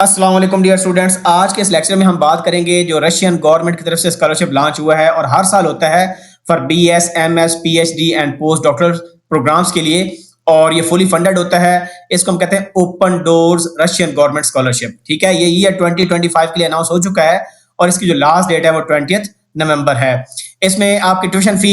अस्सलाम वालेकुम dear students. आज के इस लेक्चर में हम बात करेंगे जो रशियन गवर्नमेंट की तरफ से स्कॉलरशिप लॉन्च हुआ है और हर साल होता है for BS, MS, PhD and post doctoral programs के लिए, और ये फुली फंडेड होता है। इसको हम कहते हैं open doors Russian government scholarship. ठीक है, ये ईयर 2025 के लिए अनाउंस हो चुका है और इसकी जो लास्ट डेट है वो 20 नवंबर है। इसमें आपकी ट्यूशन फी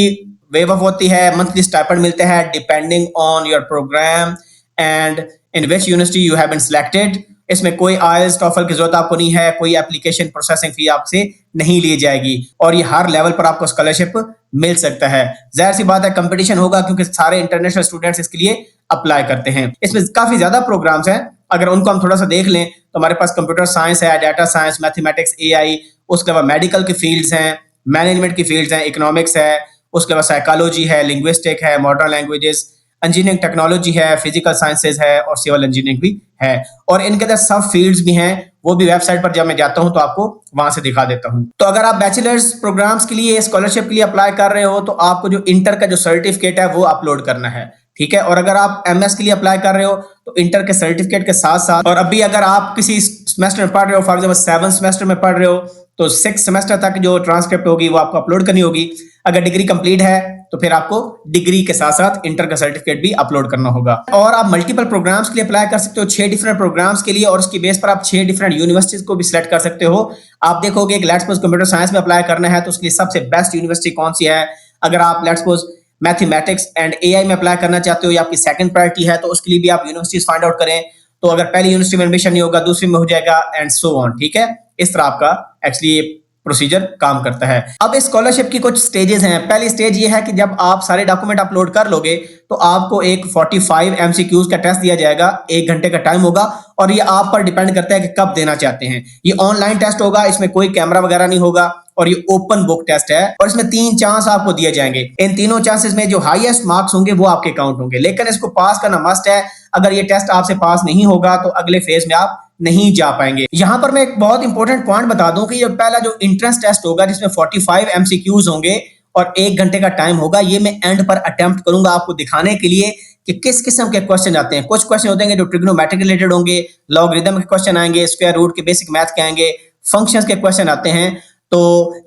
वेव ऑफ होती है, मंथली स्टाइपेंड मिलते हैं depending on your program and in which university you have been selected. इसमें कोई आईएलटीएस टॉफल की जरूरत आपको नहीं है, कोई एप्लीकेशन प्रोसेसिंग फी आपसे नहीं ली जाएगी और ये हर लेवल पर आपको स्कॉलरशिप मिल सकता है। जाहिर सी बात है कंपटीशन होगा क्योंकि सारे इंटरनेशनल स्टूडेंट्स इसके लिए अप्लाई करते हैं। इसमें काफी ज्यादा प्रोग्राम्स हैं, अगर उनको हम थोड़ा सा देख लें तो हमारे पास कंप्यूटर साइंस है, डाटा साइंस, मैथमेटिक्स, एआई, उसके अलावा मेडिकल की फील्ड्स हैं, मैनेजमेंट की फील्ड्स हैं, इकोनॉमिक्स है, उसके अलावा साइकोलॉजी है, लिंग्विस्टिक है, मॉडर्न लैंग्वेजेस, इंजीनियरिंग टेक्नोलॉजी है, फिजिकल साइंसेज है और सिविल इंजीनियरिंग भी है। और इनके अंदर सब फील्ड्स भी हैं, वो भी वेबसाइट पर जब मैं जाता हूं तो आपको वहां से दिखा देता हूं। तो अगर आप बैचलर्स प्रोग्राम्स के लिए स्कॉलरशिप के लिए अप्लाई कर रहे हो तो आपको जो इंटर का जो सर्टिफिकेट है वो अपलोड करना है। ठीक है, और अगर आप एमएस के लिए अप्लाई कर रहे हो तो इंटर के सर्टिफिकेट के साथ साथ, और अभी अगर आप किसी सेमेस्टर में पढ़ रहे हो, फॉर एग्जाम्पल 7th सेमेस्टर में पढ़ रहे हो तो 6th सेमेस्टर तक जो ट्रांसक्रिप्ट होगी वो आपको अपलोड करनी होगी। अगर डिग्री कंप्लीट है तो फिर आपको डिग्री के साथ साथ इंटर का सर्टिफिकेट भी अपलोड करना होगा। और आप मल्टीपल प्रोग्राम्स के लिए अप्लाई कर सकते हो, 6 डिफरेंट प्रोग्राम्स के लिए, और उसकी बेस पर आप 6 डिफरेंट यूनिवर्सिटीज को भी सिलेक्ट कर सकते हो। आप देखोगे कि लेट्स सपोज कंप्यूटर साइंस में अप्लाई करना है तो उसके लिए सबसे बेस्ट यूनिवर्सिटी कौन सी है। अगर आप let's suppose mathematics and AI में अप्लाई करना चाहते हो या आपकी सेकंड प्रायोरिटी है तो उसके लिए भी आप यूनिवर्सिटीज फाइंड आउट करें। तो अगर पहली यूनिवर्सिटी में एडमिशन नहीं होगा दूसरी में हो जाएगा एंड सो ऑन। ठीक है, इस तरह आपका एक्चुअली प्रोसीजर काम करता है। अब इस स्कॉलरशिप की कुछ स्टेजेस हैं। पहली स्टेज ये है कि जब आप सारे डॉक्यूमेंट अपलोड कर लोगे तो आपको एक 45 एमसीक्यूज का टेस्ट दिया जाएगा, 1 घंटे का टाइम होगा और ये आप पर डिपेंड करता है कि कब देना चाहते हैं। ये ऑनलाइन टेस्ट होगा, इसमें कोई कैमरा वगैरह नहीं होगा और ये ओपन बुक टेस्ट है और इसमें 3 चांस आपको दिए जाएंगे। इन तीनों चांसेस में जो हाईएस्ट मार्क्स होंगे वो आपके काउंट होंगे, लेकिन इसको पास करना मस्ट है। अगर ये टेस्ट आपसे पास नहीं होगा तो अगले फेज में आप नहीं जा पाएंगे। यहां पर मैं एक बहुत इंपॉर्टेंट पॉइंट बता दूं कि पहला जो एंट्रेंस टेस्ट होगा जिसमें 45 एमसीक्यूज होंगे और 1 घंटे का टाइम होगा, ये मैं एंड पर अटेम्प्ट करूंगा आपको दिखाने के लिए कि किस किस्म के क्वेश्चन आते हैं। कुछ क्वेश्चन होते हैं जो ट्रिग्नोमेट्रिक रिलेटेड होंगे, लॉगरिथम के क्वेश्चन आएंगे, स्क्वायर रूट के बेसिक मैथ के आएंगे, फंक्शंस के क्वेश्चन आते हैं। तो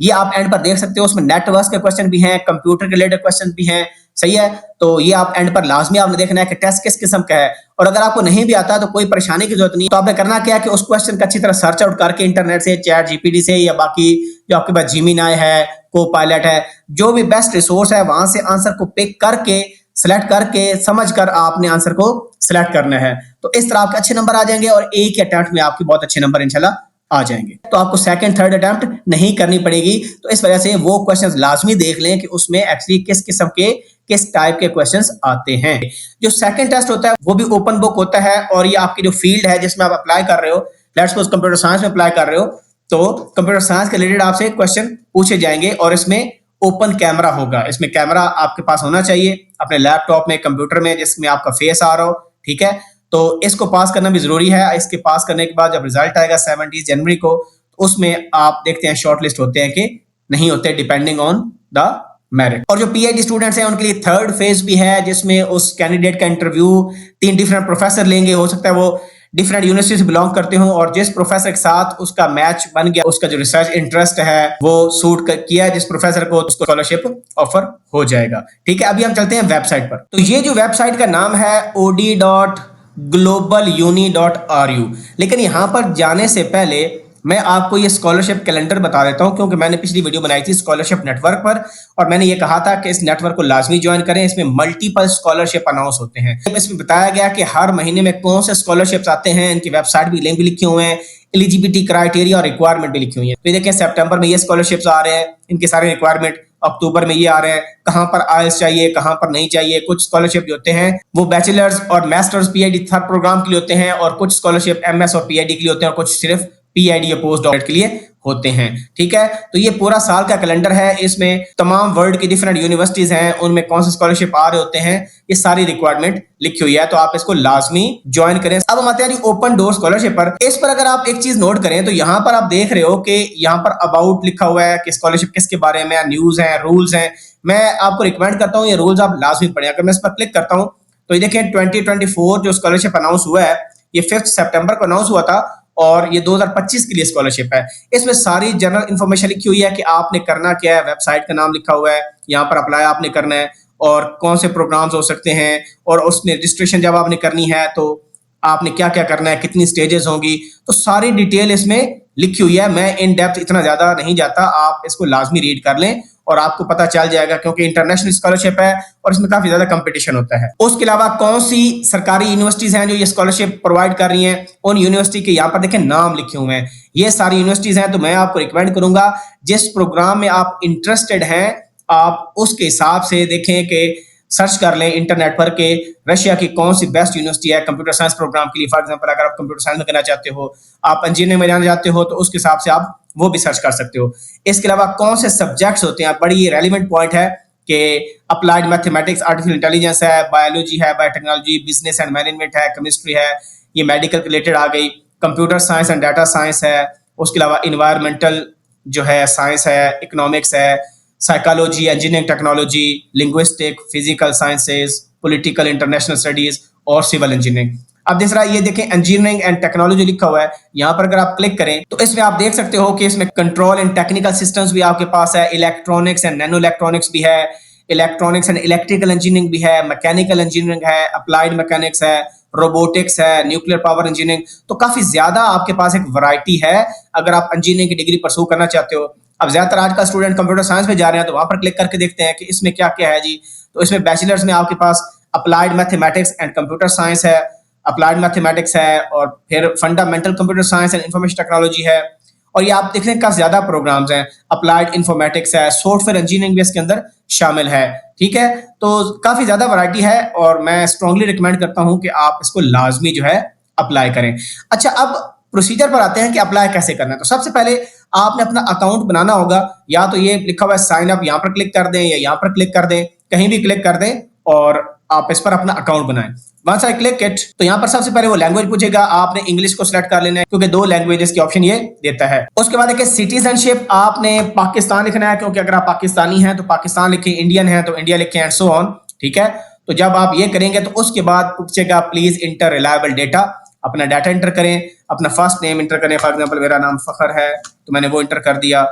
ये आप एंड पर देख सकते हो। उसमें नेटवर्क के क्वेश्चन भी हैं, कंप्यूटर रिलेटेड क्वेश्चन भी हैं। सही है, तो ये आप एंड पर लाजमी आपने देखना है कि टेस्ट किस किस्म का है। और अगर आपको नहीं भी आता तो कोई परेशानी की जरूरत नहीं, तो आपने करना क्या है कि उस क्वेश्चन का अच्छी तरह सर्च आउट करके इंटरनेट से, चैट जीपीटी से या बाकी जो आपके पास जेमिनी है, कोपायलट है, जो भी बेस्ट रिसोर्स है वहां से आंसर को पिक करके सिलेक्ट करके समझ कर आपने आंसर को सिलेक्ट करना है। तो इस तरह आपके अच्छे नंबर आ जाएंगे और एक ही अटेम्प्ट में आपके बहुत अच्छे नंबर इंशाल्लाह आ जाएंगे। तो आपको सेकंड थर्ड अटेम्प्ट नहीं करनी पड़ेगी। तो इस वजह से वो क्वेश्चंस लाजमी देख लें कि उसमें एक्चुअली किस किस्म के किस टाइप के क्वेश्चंस आते हैं। जो सेकंड टेस्ट होता है वो भी ओपन बुक होता है और ये आपकी जो फील्ड है जिसमें आप अप्लाई कर रहे हो, लेट्स सपोज कंप्यूटर साइंस में अप्लाई कर रहे हो तो कंप्यूटर साइंस के रिलेटेड आपसे क्वेश्चन पूछे जाएंगे और इसमें ओपन कैमरा होगा। इसमें कैमरा आपके पास होना चाहिए अपने लैपटॉप में, कंप्यूटर में, जिसमें आपका फेस आ रहा हो। ठीक है, तो इसको पास करना भी जरूरी है। इसके पास करने के बाद जब रिजल्ट आएगा 17 जनवरी को, तो उसमें आप देखते हैं शॉर्ट लिस्ट होते हैं कि नहीं होते, डिपेंडिंग ऑन द मेरिट। और जो पीएचडी स्टूडेंट्स हैं उनके लिए थर्ड फेज भी है जिसमें उस कैंडिडेट का इंटरव्यू 3 डिफरेंट प्रोफेसर लेंगे। हो सकता है वो डिफरेंट यूनिवर्सिटी से बिलोंग करते हो और जिस प्रोफेसर के साथ उसका मैच बन गया, उसका जो रिसर्च इंटरेस्ट है वो सूट किया जिस प्रोफेसर को, उसको स्कॉलरशिप ऑफर हो जाएगा। ठीक है, अभी हम चलते हैं वेबसाइट पर। तो ये जो वेबसाइट का नाम है od.globaluni.ru। लेकिन यहां पर जाने से पहले मैं आपको ये स्कॉलरशिप कैलेंडर बता देता हूं, क्योंकि मैंने पिछली वीडियो बनाई थी स्कॉलरशिप नेटवर्क पर और मैंने ये कहा था कि इस नेटवर्क को लाजमी ज्वाइन करें। इसमें मल्टीपल स्कॉलरशिप अनाउंस होते हैं। इसमें बताया गया कि हर महीने में कौन से स्कॉलरशिप्स आते हैं, इनकी वेबसाइट भी लिंक भी लिखे हुए हैं, एलिजिबिलिटी क्राइटेरिया और रिक्वायरमेंट भी लिखी हुई है। तो देखिए सितंबर में ये स्कॉलरशिप्स आ रहे हैं, इनके सारे रिक्वायरमेंट, अक्टूबर में ये आ रहे हैं, कहां पर आईएलटीएस चाहिए, कहां पर नहीं चाहिए। कुछ स्कॉलरशिप जो होते हैं वो बैचलर्स और मास्टर्स पीएचडी थर्ड प्रोग्राम के लिए होते हैं और कुछ स्कॉलरशिप एमएस और पीएचडी के लिए होते हैं और कुछ सिर्फ पीआईडी या पोस्ट डॉक्टरेट के लिए होते हैं। ठीक है, तो ये पूरा साल का कैलेंडर है। इसमें तमाम वर्ल्ड की डिफरेंट यूनिवर्सिटीज हैं, उनमें कौन से स्कॉलरशिप आ रहे होते हैं, ये सारी रिक्वायरमेंट लिखी हुई है, तो आप इसको लाजमी ज्वाइन करें। अब हम आते हैं ओपन डोर स्कॉलरशिप पर। इस पर अगर आप एक चीज नोट करें तो यहाँ पर आप देख रहे हो कि यहाँ पर अबाउट लिखा हुआ है कि स्कॉलरशिप किसके बारे में, न्यूज है, रूल्स हैं। मैं आपको रिकमेंड करता हूँ ये रूल्स आप लाजमी पढ़ें। अगर मैं इस पर क्लिक करता हूँ तो ये देखिए 2024 जो स्कॉलरशिप अनाउंस हुआ है ये 5 सितंबर को अनाउंस हुआ था और ये 2025 के लिए स्कॉलरशिप है। इसमें सारी जनरल इन्फॉर्मेशन लिखी हुई है कि आपने करना क्या है, वेबसाइट का नाम लिखा हुआ है, यहाँ पर अप्लाई आपने करना है और कौन से प्रोग्राम्स हो सकते हैं, और उसमें रजिस्ट्रेशन जब आपने करनी है तो आपने क्या क्या करना है, कितनी स्टेजेस होंगी, तो सारी डिटेल इसमें लिखी हुई है। मैं इन डेप्थ इतना ज्यादा नहीं जाता, आप इसको लाजमी रीड कर लें और आपको पता चल जाएगा, क्योंकि इंटरनेशनल स्कॉलरशिप है और इसमें काफी ज्यादा कंपटीशन होता है। उसके अलावा कौन सी सरकारी यूनिवर्सिटीज हैं जो ये स्कॉलरशिप प्रोवाइड कर रही हैं, उन यूनिवर्सिटी के यहाँ पर देखें नाम लिखे हुए हैं, ये सारी यूनिवर्सिटीज हैं। तो मैं आपको रिकमेंड करूंगा जिस प्रोग्राम में आप इंटरेस्टेड हैं आप उसके हिसाब से देखें कि सर्च कर लें इंटरनेट पर के रशिया की कौन सी बेस्ट यूनिवर्सिटी है कंप्यूटर साइंस प्रोग्राम के लिए। फॉर एग्जांपल अगर आप कंप्यूटर साइंस में करना चाहते हो, आप इंजीनियरिंग में जाना चाहते हो, तो उसके हिसाब से आप वो भी सर्च कर सकते हो। इसके अलावा कौन से सब्जेक्ट्स होते हैं, बड़ी रेलिवेंट पॉइंट है कि अप्लाइड मैथमेटिक्स, आर्टिफिशियल इंटेलिजेंस है, बायोलॉजी है, बायोटेक्नोलॉजी, बिजनेस एंड मैनेजमेंट है, केमिस्ट्री है, ये मेडिकल रिलेटेड आ गई, computer science and data science है। उसके अलावा इन्वायरमेंटल जो है साइंस है, इकोनॉमिक्स है, psychology, engineering technology, linguistic, physical sciences, political international studies और सिविल इंजीनियरिंग। अब दूसरा ये देखें इंजीनियरिंग एंड टेक्नोलॉजी लिखा हुआ है, यहाँ पर अगर आप क्लिक करें तो इसमें आप देख सकते हो कि इसमें कंट्रोल एंड टेक्निकल सिस्टम्स भी आपके पास है, इलेक्ट्रॉनिक्स एंड नैनो इलेक्ट्रॉनिक्स भी है, इलेक्ट्रॉनिक्स एंड इलेक्ट्रिकल इंजीनियरिंग भी है, मैकेनिकल इंजीनियरिंग है, अप्लाइड मैकेनिक्स है, रोबोटिक्स है, न्यूक्लियर पावर इंजीनियरिंग। तो काफी ज्यादा आपके पास एक वैरायटी है अगर आप इंजीनियरिंग की डिग्री परस्यू करना चाहते हो। अब ज्यादातर आज का स्टूडेंट कंप्यूटर साइंस में जा रहे हैं, तो वहां पर क्लिक करके देखते हैं कि इसमें क्या क्या है जी। तो इसमें बैचलर्स में आपके पास applied mathematics and computer science है, अप्लाइड मैथमेटिक्स है, और फिर fundamental computer science and information technology है, और ये आप देख रहे हैं काफी ज्यादा प्रोग्राम्स हैं। अप्लाइड इंफॉर्मेटिक्स है, सॉफ्टवेयर इंजीनियरिंग भी इसके अंदर शामिल है। ठीक है, तो काफी ज्यादा वैरायटी है और मैं स्ट्रांगली रिकमेंड करता हूं कि आप इसको लाजमी जो है अप्लाई करें। अच्छा, अब प्रोसीजर पर आते हैं कि अप्लाई कैसे करना है। तो सबसे पहले आपने अपना अकाउंट बनाना होगा, या तो ये लिखा हुआ है साइन अप, यहाँ पर क्लिक कर दें या यहाँ पर क्लिक कर दें, कहीं भी क्लिक कर दें और आप इस पर अपना अकाउंट बनाएं। वंस आई क्लिक इट, तो यहाँ पर सबसे पहले वो लैंग्वेज पूछेगा, आपने इंग्लिश को सिलेक्ट कर लेना है क्योंकि 2 लैंग्वेजेस की ऑप्शन ये देता है। उसके बाद देखिए सिटीजनशिप, आपने पाकिस्तान लिखना है, क्योंकि अगर आप पाकिस्तानी हैं तो पाकिस्तान लिखें, इंडियन है तो इंडिया लिखें एंड सो ऑन। ठीक है, तो जब आप ये करेंगे तो उसके बाद पूछेगा प्लीज इंटर रिलायबल डेटा, अपना डाटा इंटर करें, अपना फर्स्ट नेम इंटर करें। फॉर एग्जांपल मेरा नाम फखर है तो मैंने वो इंटर कर दिया,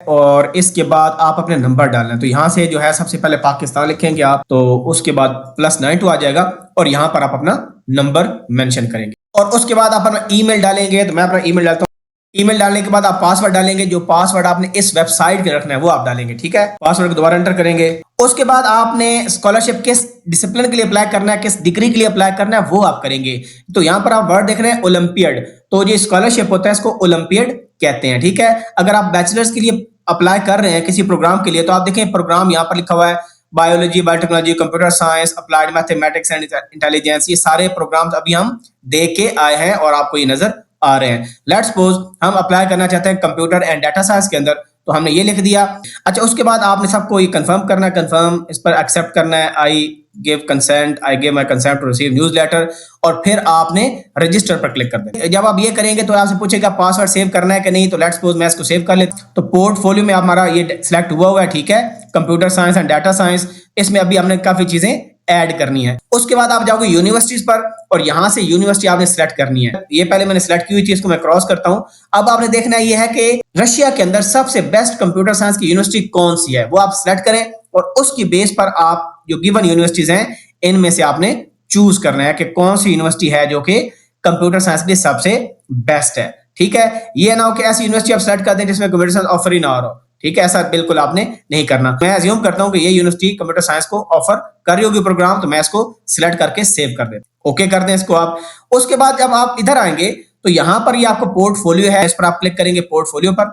और इसके बाद आप अपने नंबर डालना है। तो यहाँ से जो है सबसे पहले पाकिस्तान लिखेंगे आप, तो उसके बाद +92 आ जाएगा और यहाँ पर आप अपना नंबर मेंशन करेंगे, और उसके बाद आप अपना ईमेल डालेंगे। तो मैं अपना ईमेल डालता हूँ। ईमेल डालने के बाद आप पासवर्ड डालेंगे, जो पासवर्ड आपने इस वेबसाइट के रखना है वो आप डालेंगे। ठीक है, पासवर्ड को दोबारा एंटर करेंगे। उसके बाद आपने स्कॉलरशिप किस डिसिप्लिन के लिए अप्लाई करना है, किस डिग्री के लिए अप्लाई करना है वो आप करेंगे। तो यहाँ पर आप वर्ड देख रहे हैं ओलंपियड, तो जो स्कॉलरशिप होता है इसको ओलंपियड कहते हैं। ठीक है, अगर आप बैचलर्स के लिए अप्लाई कर रहे हैं किसी प्रोग्राम के लिए, तो आप देखें प्रोग्राम यहाँ पर लिखा हुआ है biology, biotechnology, computer science, applied mathematics and intelligence. ये सारे प्रोग्राम्स अभी हम दे के आए हैं और आपको ये नजर आ रहे हैं। लेट्स सपोज हम अप्लाई करना चाहते हैं कंप्यूटर एंड डाटा साइंस के अंदर, तो हमने ये लिख दिया। अच्छा, उसके बाद आपने सबको ये कंफर्म करना है, कंफर्म इस पर एक्सेप्ट करना है, I give consent, I give my consent to receive newsletter, और फिर आपने रजिस्टर पर क्लिक कर देना। जब आप ये करेंगे तो आपसे पूछेगा पासवर्ड सेव करना है कि नहीं, तो लेट्स सपोज मैं इसको सेव कर लेता हूं। तो पोर्टफोलियो में हमारा ये सिलेक्ट हुआ है। ठीक है, computer science and data science, इसमें अभी हमने काफी चीजें ऐड करनी है। उसके बाद आप जाओगे यूनिवर्सिटीज पर और यहां से यूनिवर्सिटी आपने सिलेक्ट करनी है। ये पहले मैंने सिलेक्ट की हुई थी, इसको मैं क्रॉस करता हूं। अब आपने देखना ये है कि रशिया के अंदर सबसे बेस्ट कंप्यूटर साइंस की यूनिवर्सिटी कौन सी है, वो आप सिलेक्ट करें और उसकी बेस पर आप जो गिवन यूनिवर्सिटीज हैं इनमें से आपने चूज करना है कि कौन सी यूनिवर्सिटी है जो कि कंप्यूटर साइंस के लिए सबसे बेस्ट है। ठीक है, ये ना हो कि ऐसी यूनिवर्सिटी आप सिलेक्ट कर दें जिसमें कंप्यूटर साइंस ऑफर ही ना हो रहा हो। ठीक है, ऐसा बिल्कुल आपने नहीं करना। मैं अज्यूम करता हूं कि ये यूनिवर्सिटी कंप्यूटर साइंस को ऑफर कर रही होगी प्रोग्राम, तो मैं इसको सिलेक्ट करके सेव कर देता हूं। ओके कर दें इसको आप। उसके बाद जब आप इधर आएंगे तो यहां पर ये आपको पोर्टफोलियो है, इस पर आप क्लिक करेंगे पोर्टफोलियो पर,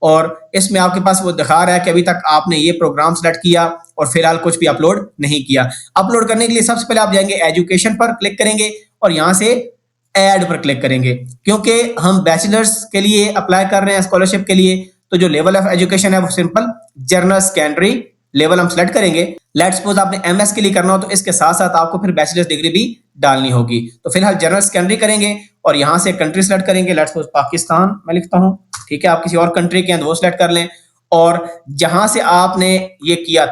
और इसमें आपके पास वो दिखा रहा है कि अभी तक आपने ये प्रोग्राम सेलेक्ट किया और फिलहाल कुछ भी अपलोड नहीं किया। अपलोड करने के लिए सबसे पहले आप जाएंगे एजुकेशन पर क्लिक करेंगे और यहां से ऐड पर क्लिक करेंगे, क्योंकि हम बैचलर्स के लिए अप्लाई कर रहे हैं स्कॉलरशिप के लिए, तो जो लेवल ऑफ एजुकेशन है वो सिंपल जनरल सेकेंडरी लेवल हम सेलेक्ट करेंगे। लेट्स सपोज आपने एमएस के लिए करना हो तो इसके साथ साथ आपको फिर बैचलर्स डिग्री भी डालनी होगी। तो फिलहाल जनरल सेकेंडरी करेंगे और यहां से कंट्री सेलेक्ट करेंगे। लेट्स सपोज पाकिस्तान मैं लिखता हूं। ठीक है, आप किसी और कंट्री के हैं तो वो सिलेक्ट कर लें, और जहां से आपने ये किया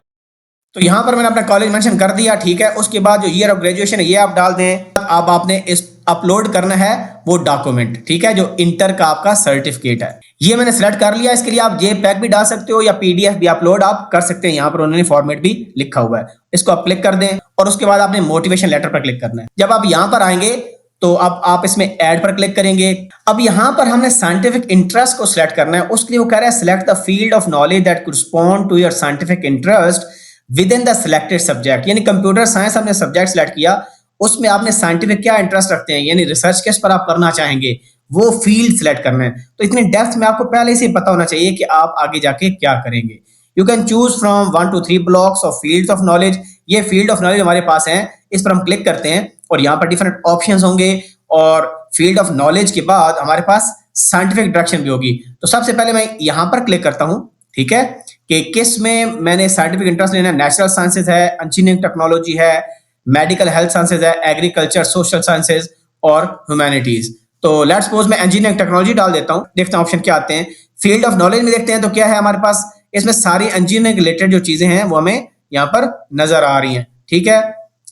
तो यहाँ पर मैंने अपना कॉलेज मेंशन कर दिया, ठीक है। उसके बाद जो ईयर ऑफ ग्रेजुएशन है ये आप डाल दें। अब आपने इस अपलोड करना है वो डॉक्यूमेंट, ठीक है, जो इंटर का आपका सर्टिफिकेट है। ये मैंने सेलेक्ट कर लिया। इसके लिए आप JPEG भी डाल सकते हो या PDF भी अपलोड आप कर सकते हैं। यहाँ पर उन्होंने फॉर्मेट भी लिखा हुआ है, इसको आप क्लिक कर दें और उसके बाद आपने मोटिवेशन लेटर पर क्लिक करना है। जब आप यहाँ पर आएंगे तो अब आप इसमें ऐड पर क्लिक करेंगे। अब यहाँ पर हमने साइंटिफिक इंटरेस्ट को सिलेक्ट करना है। उसके लिए वो कह रहा है select the field of knowledge that correspond to your scientific interest within the selected subject. यानी कंप्यूटर साइंस हमने सब्जेक्ट सिलेक्ट किया, उसमें आपने साइंटिफिक क्या इंटरेस्ट रखते हैं, यानी रिसर्च किस पर आप करना चाहेंगे, वो फील्ड सिलेक्ट करना है। तो इतनी डेप्थ में आपको पहले से पता होना चाहिए कि आप आगे जाके क्या करेंगे। You can choose from 1 to 3 blocks of fields of knowledge. ये फील्ड ऑफ नॉलेज हमारे पास है, इस पर हम क्लिक करते हैं और यहाँ पर डिफरेंट ऑप्शंस होंगे और फील्ड ऑफ नॉलेज के बाद हमारे पास साइंटिफिक डायरेक्शन भी होगी। तो सबसे पहले मैं यहाँ पर क्लिक करता हूँ, ठीक है, कि किस में मैंने साइंटिफिक इंटरेस्ट लेना है। नेचुरल साइंसेज है, इंजीनियरिंग टेक्नोलॉजी है, मेडिकल हेल्थ साइंसेज है, एग्रीकल्चर, सोशल साइंसेज और ह्यूमैनिटीज। तो लेट्स सपोज मैं इंजीनियरिंग टेक्नोलॉजी डाल देता हूँ, देखता हूँ ऑप्शन क्या आते हैं। फील्ड ऑफ नॉलेज में देखते हैं तो क्या है हमारे पास, इसमें सारी इंजीनियरिंग रिलेटेड जो चीजें हैं वो हमें यहाँ पर नजर आ रही हैं, ठीक है।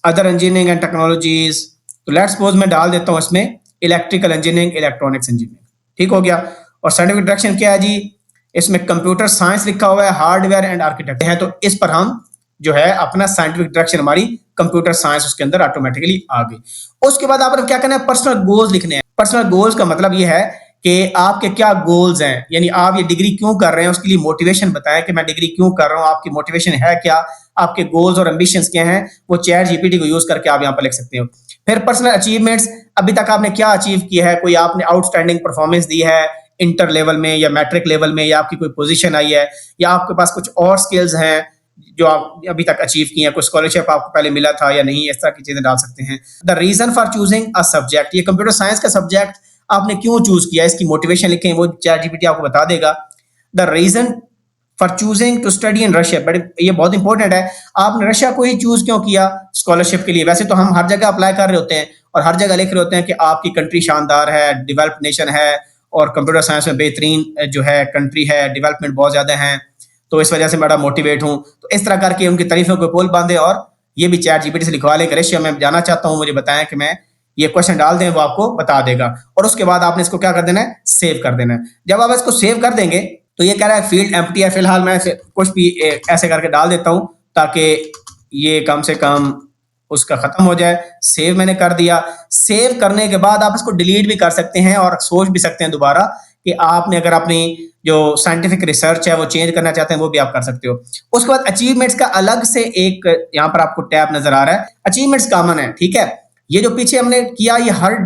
अदर इंजीनियरिंग एंड टेक्नोलॉजीज, तो लेट्स सपोज मैं डाल देता हूँ इसमें इलेक्ट्रिकल इंजीनियरिंग, इलेक्ट्रॉनिक्स इंजीनियरिंग, ठीक हो गया। और साइंटिफिक डायरेक्शन क्या है जी, इसमें कंप्यूटर साइंस लिखा हुआ है, हार्डवेयर एंड आर्किटेक्ट है, तो इस पर हम जो है अपना साइंटिफिक डायरेक्शन हमारी कंप्यूटर साइंस उसके अंदर ऑटोमेटिकली आ गई। उसके बाद आपने क्या करना है, पर्सनल गोल्स लिखने हैं। पर्सनल गोल्स का मतलब ये है कि आपके क्या गोल्स हैं, यानी आप ये डिग्री क्यों कर रहे हैं, उसके लिए मोटिवेशन बताएं कि मैं डिग्री क्यों कर रहा हूं, आपकी मोटिवेशन है क्या, आपके गोल्स और एम्बिशंस क्या हैं, वो ChatGPT को यूज करके आप यहाँ पर लिख सकते हो। फिर पर्सनल अचीवमेंट्स, अभी तक आपने क्या अचीव किया है, कोई आपने आउटस्टैंडिंग परफॉर्मेंस दी है इंटर लेवल में या मैट्रिक लेवल में, या आपकी कोई पोजीशन आई है, या आपके पास कुछ और स्किल्स हैं जो आप अभी तक अचीव किए हैं, कोई स्कॉलरशिप आपको पहले मिला था या नहीं, इस तरह की चीजें डाल सकते हैं। The reason for choosing a subject, ये कंप्यूटर साइंस का सब्जेक्ट आपने क्यों चूज किया, इसकी मोटिवेशन लिखें, वो ChatGPT आपको बता देगा। The reason for choosing to study in Russia, but ये बहुत इंपॉर्टेंट है, आपने रशिया को ही चूज क्यों किया स्कॉलरशिप के लिए। वैसे तो हम हर जगह अप्लाई कर रहे होते हैं और हर जगह लिख रहे होते हैं कि आपकी कंट्री शानदार है, डेवलप्ड नेशन है और कंप्यूटर साइंस में बेहतरीन जो है कंट्री है, डेवलपमेंट बहुत ज्यादा है, तो इस वजह से बड़ा मोटिवेट हूं। तो इस तरह करके उनकी तारीफों को पोल बांधे और ये भी ChatGPT से लिखवा लें कि रशिया में जाना चाहता हूं, मुझे बताएं कि मैं ये क्वेश्चन डाल दें, वो आपको बता देगा। और उसके बाद आपने इसको क्या कर देना है, सेव कर देना है। जब आप इसको सेव कर देंगे तो ये कह रहा है फील्ड एम्प्टी है, फिलहाल मैं कुछ भी ऐसे करके डाल देता हूं ताकि ये कम से कम उसका खत्म हो जाए। सेव मैंने कर दिया। सेव करने के बाद आप इसको डिलीट भी कर सकते हैं और सोच भी सकते हैं दोबारा कि आपने अगर अपनी जो साइंटिफिक रिसर्च है वो चेंज करना चाहते हैं, वो भी आप कर सकते हो। उसके बाद अचीवमेंट्स का अलग से एक यहाँ पर आपको टैब नजर आ रहा है। अचीवमेंट्स कॉमन है, ठीक है। ये जो पीछे हमने किया ये हर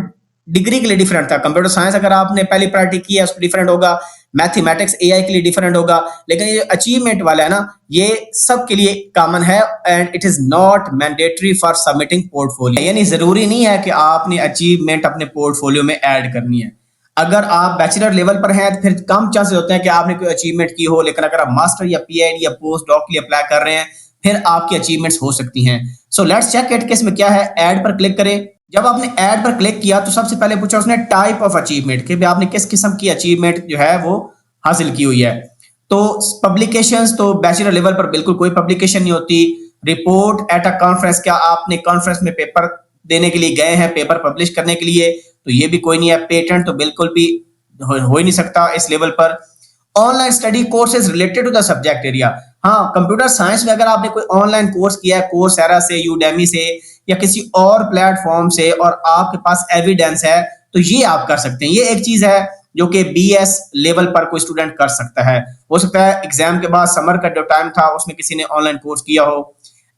डिग्री के लिए डिफरेंट था। कंप्यूटर साइंस अगर आपने पहली प्रायोरिटी की है उसको डिफरेंट होगा, मैथमेटिक्स AI के लिए डिफरेंट होगा, लेकिन ये अचीवमेंट वाला है ना, ये सब के लिए कॉमन है and it is not mandatory for submitting portfolio. यानी जरूरी नहीं है कि आपने अचीवमेंट अपने पोर्टफोलियो में ऐड करनी है। अगर आप बैचलर लेवल पर हैं तो फिर कम चांसेस होते हैं कि आपने कोई अचीवमेंट की हो, लेकिन अगर आप मास्टर या PhD या पोस्ट डॉक के लिए अप्लाई कर रहे हैं फिर आपकी अचीवमेंट्स हो सकती हैं। सो लेट्स चेक इट कि इसमें क्या है। ऐड पर क्लिक करें। जब आपने ऐड पर क्लिक किया तो सबसे पहले पूछा उसने टाइप ऑफ अचीवमेंट, कि आपने किस किस्म की अचीवमेंट जो है वो हासिल की हुई है। तो पब्लिकेशंस, तो बैचलर लेवल पर बिल्कुल कोई पब्लिकेशन नहीं होती। रिपोर्ट एट अ कॉन्फ्रेंस, क्या आपने कॉन्फ्रेंस में पेपर देने के लिए गए हैं, पेपर पब्लिश करने के लिए, तो ये भी कोई नहीं है। पेटेंट तो बिल्कुल भी हो ही नहीं सकता इस लेवल पर। Online study courses related to the subject area, हाँ कंप्यूटर साइंस में अगर आपने कोई ऑनलाइन कोर्स किया है, कोर्सेरा से, यूडेमी से या किसी और प्लेटफॉर्म से, और आपके पास एविडेंस है, तो ये आप कर सकते हैं। ये एक चीज है जो कि BS लेवल पर कोई स्टूडेंट कर सकता है। हो सकता है एग्जाम के बाद समर का जो टाइम था उसमें किसी ने ऑनलाइन कोर्स किया हो।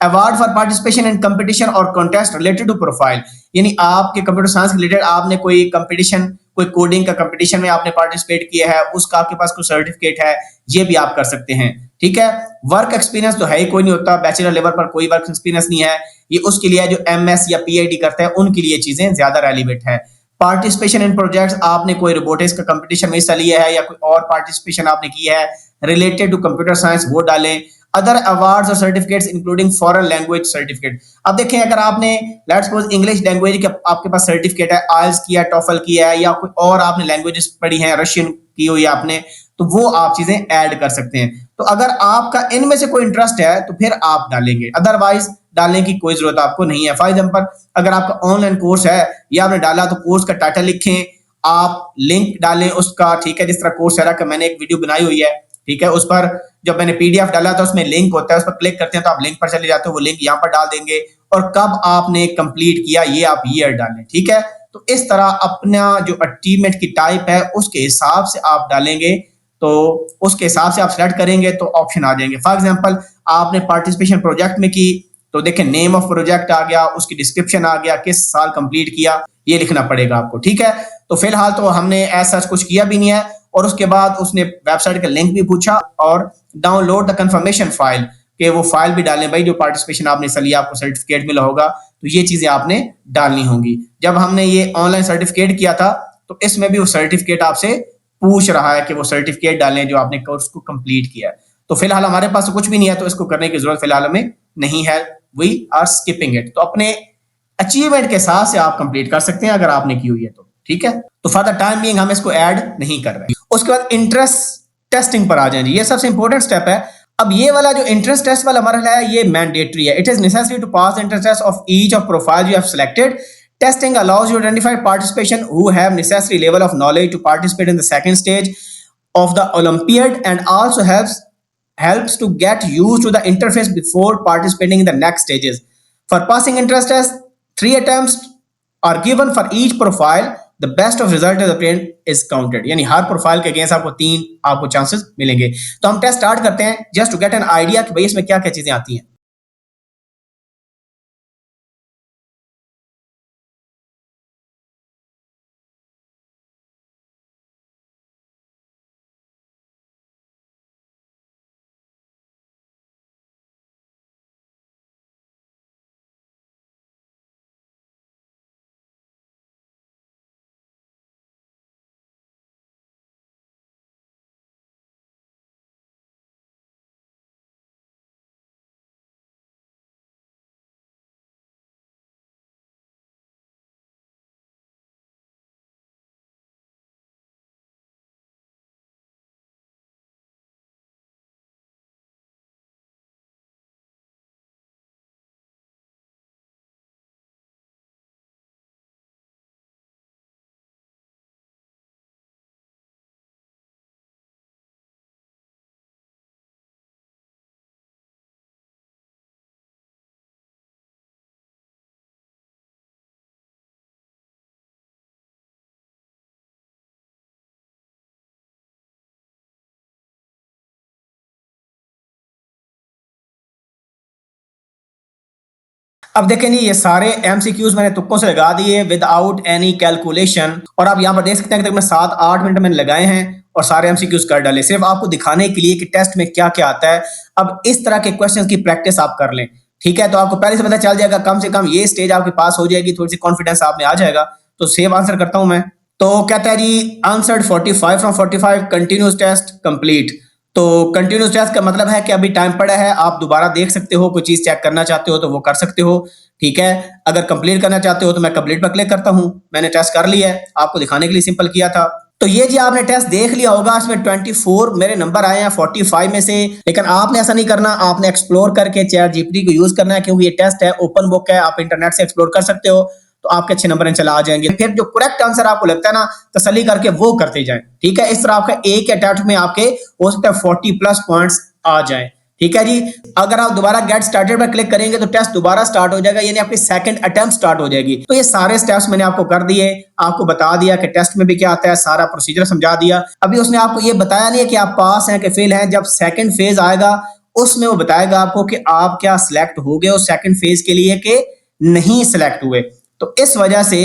Award for participation in competition और कॉन्टेस्ट रिलेटेड टू प्रोफाइल, यानी आपके कंप्यूटर साइंस रिलेटेड आपने कोई कंपटीशन, कोई कोडिंग का कंपटीशन में आपने पार्टिसिपेट किया है, उसका आपके पास कोई सर्टिफिकेट है, ये भी आप कर सकते हैं, ठीक है। वर्क एक्सपीरियंस तो है ही कोई नहीं होता, बैचलर लेवल पर कोई वर्क एक्सपीरियंस नहीं है, ये उसके लिए जो MS या PhD करते हैं उनके लिए चीजें ज्यादा रेलिवेंट है। पार्टिसिपेशन इन प्रोजेक्ट्स, आपने कोई रोबोटिक्स का कंपटीशन में हिस्सा लिया है या कोई और पार्टिसिपेशन आपने किया है रिलेटेड टू कंप्यूटर साइंस, वो डालें। अदर अवार्ड्स और certificates including foreign language certificate, अब देखें अगर आपने लेट्स सपोज इंग्लिश लैंग्वेज का आपके पास सर्टिफिकेट है, IELTS किया, TOEFL किया है, या कोई और आपने लैंग्वेजेस पढ़ी हैं, रशियन की हुई है आपने, तो वो आप चीजें ऐड कर सकते हैं। तो अगर आपका इनमें से कोई इंटरेस्ट है तो फिर आप डालेंगे, अदरवाइज डालने की कोई जरूरत आपको नहीं है। फॉर एग्जांपल अगर आपका ऑनलाइन कोर्स है या आपने डाला तो कोर्स का टाइटल लिखें, आप लिंक डालें उसका, ठीक है। जिस तरह कोर्सेरा का मैंने एक वीडियो बनाई हुई है, ठीक है, उस पर जब मैंने पीडीएफ डाला तो उसमें लिंक होता है, उस पर क्लिक करते हैं तो आप लिंक पर चले जाते हो, वो लिंक यहाँ पर डाल देंगे और कब आपने कंप्लीट किया ये आप ईयर डालें, ठीक है। तो इस तरह अपना जो अचीवमेंट की टाइप है उसके हिसाब से आप डालेंगे, तो उसके हिसाब से आप सेलेक्ट करेंगे तो ऑप्शन आ जाएंगे। फॉर एग्जांपल आपने पार्टिसिपेशन प्रोजेक्ट में की तो देखें नेम ऑफ प्रोजेक्ट आ गया, उसकी डिस्क्रिप्शन आ गया, किस साल कंप्लीट किया, ये लिखना पड़ेगा आपको, ठीक है। तो फिलहाल तो हमने ऐसा कुछ किया भी नहीं है। और उसके बाद उसने वेबसाइट का लिंक भी पूछा और डाउनलोड द कंफर्मेशन फाइल, कि वो फाइल भी डालें भाई, जो पार्टिसिपेशन आपने इसलिए आपको सर्टिफिकेट मिला होगा, तो ये चीजें आपने डालनी होंगी। जब हमने ये ऑनलाइन सर्टिफिकेट किया था तो इसमें भी वो सर्टिफिकेट आपसे पूछ रहा है कि वो सर्टिफिकेट डालें जो आपने कोर्स को कंप्लीट किया है। तो फिलहाल हमारे पास तो कुछ भी नहीं है, तो इसको करने की जरूरत फिलहाल हमें नहीं है, वी आर स्किपिंग इट। तो अपने अचीवमेंट के साथ से आप कंप्लीट कर सकते हैं अगर आपने की हुई है तो, ठीक है। तो फॉर द टाइम बीइंग हम इसको ऐड नहीं कर रहे। उसके बाद इंटरेस्ट टेस्टिंग पर आ जाएं जी, ये सबसे इंपॉर्टेंट स्टेप है। अब ये वाला जो इंटरेस्ट टेस्ट वाला मरहला है ये मैंडेटरी है। It is necessary to pass the interest test of each of profile you have selected. Testing allows you to identify participation who have necessary level of knowledge to participate in the second stage of the Olympiad, and also helps to get used to the interface before participating in the next stages. For passing interest test, 3 attempts are given for each profile. The best of result is obtained is counted. यानी her profile के against आपको 3 आपको chances मिलेंगे। तो हम test start करते हैं just to get an idea कि भाई इसमें क्या क्या चीजें आती हैं। अब देखें जी, ये सारे एमसीक्यूज मैंने तुक्कों से लगा दिए विदाउट एनी कैलकुलेशन, और आप यहाँ पर देख सकते हैं कि मैं 7-8 मिनट मैंने लगाए हैं और सारे एमसीक्यूज कर डाले, सिर्फ आपको दिखाने के लिए कि टेस्ट में क्या क्या आता है। अब इस तरह के क्वेश्चंस की प्रैक्टिस आप कर लें, ठीक है। तो आपको पहले से पता चल जाएगा, कम से कम ये स्टेज आपके पास हो जाएगी, थोड़ी सी कॉन्फिडेंस आप में आ जाएगा। तो सेव आंसर करता हूं मैं। तो कहता है जी answered 45 from 45, continuous test complete. तो कंटिन्यूस टेस्ट का मतलब है कि अभी टाइम पड़ा है, आप दोबारा देख सकते हो, कोई चीज चेक करना चाहते हो तो वो कर सकते हो, ठीक है। अगर कंप्लीट करना चाहते हो तो मैं कंप्लीट पर क्लिक करता हूं। मैंने टेस्ट कर लिया है, आपको दिखाने के लिए सिंपल किया था। तो ये जी आपने टेस्ट देख लिया होगा, इसमें 24 मेरे नंबर आए हैं 45 में से। लेकिन आपने ऐसा नहीं करना, आपने एक्सप्लोर करके चैट जीपीटी को यूज करना है, क्योंकि ये टेस्ट है, ओपन बुक है, आप इंटरनेट से एक्सप्लोर कर सकते हो, तो आपके अच्छे नंबर चला आ जाएंगे। फिर जो करेक्ट आंसर आपको लगता है ना, तसल्ली करके वो करते जाएं, ठीक है। इस तरह आपका एक अटेम्प्ट में आपके हो सकता है 40+ पॉइंट्स आ जाएं, ठीक है जी। अगर आप दोबारा गेट स्टार्टेड पर क्लिक करेंगे तो टेस्ट दोबारा स्टार्ट हो जाएगा, यानी आपकी सेकंड अटेम्प्ट स्टार्ट हो जाएगी। तो ये सारे स्टेप्स मैंने आपको कर दिए, आपको बता दिया कि टेस्ट में भी क्या आता है, सारा प्रोसीजर समझा दिया। अभी उसने आपको ये बताया नहीं है कि आप पास हैं कि फेल हैं। जब सेकंड फेज आएगा उसमें वो बताएगा आपको कि आप क्या सिलेक्ट हो गए हो सेकंड फेज के लिए कि नहीं सिलेक्ट हुए। तो इस वजह से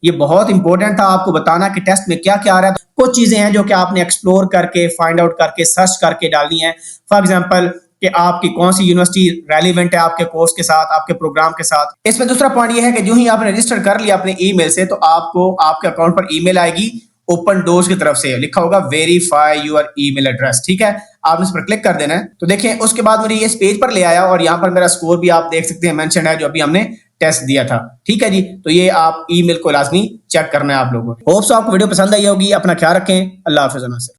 ये बहुत इंपॉर्टेंट था आपको बताना कि टेस्ट में क्या क्या आ रहा है। कुछ चीजें हैं जो कि आपने एक्सप्लोर करके, फाइंड आउट करके, सर्च करके डालनी है। फॉर एग्जांपल कि आपकी कौन सी यूनिवर्सिटी रेलिवेंट है आपके कोर्स के साथ, आपके प्रोग्राम के साथ। इसमें दूसरा पॉइंट ये है कि जो ही आपने रजिस्टर कर लिया अपने ईमेल से, तो आपको आपके अकाउंट पर ईमेल आएगी ओपन डोर्स की तरफ से, लिखा होगा वेरीफाई योर ईमेल एड्रेस, ठीक है। आपने इस पर क्लिक कर देना है। तो देखिए उसके बाद मुझे इस पेज पर ले आया और यहाँ पर मेरा स्कोर भी आप देख सकते हैं मेंशन है, जो अभी हमने टेस्ट दिया था, ठीक है जी। तो ये आप ईमेल को लाजमी चेक करना है आप लोगों को। होप सो आपको वीडियो पसंद आई होगी। अपना ख्याल रखें। अल्लाह हाफिज़।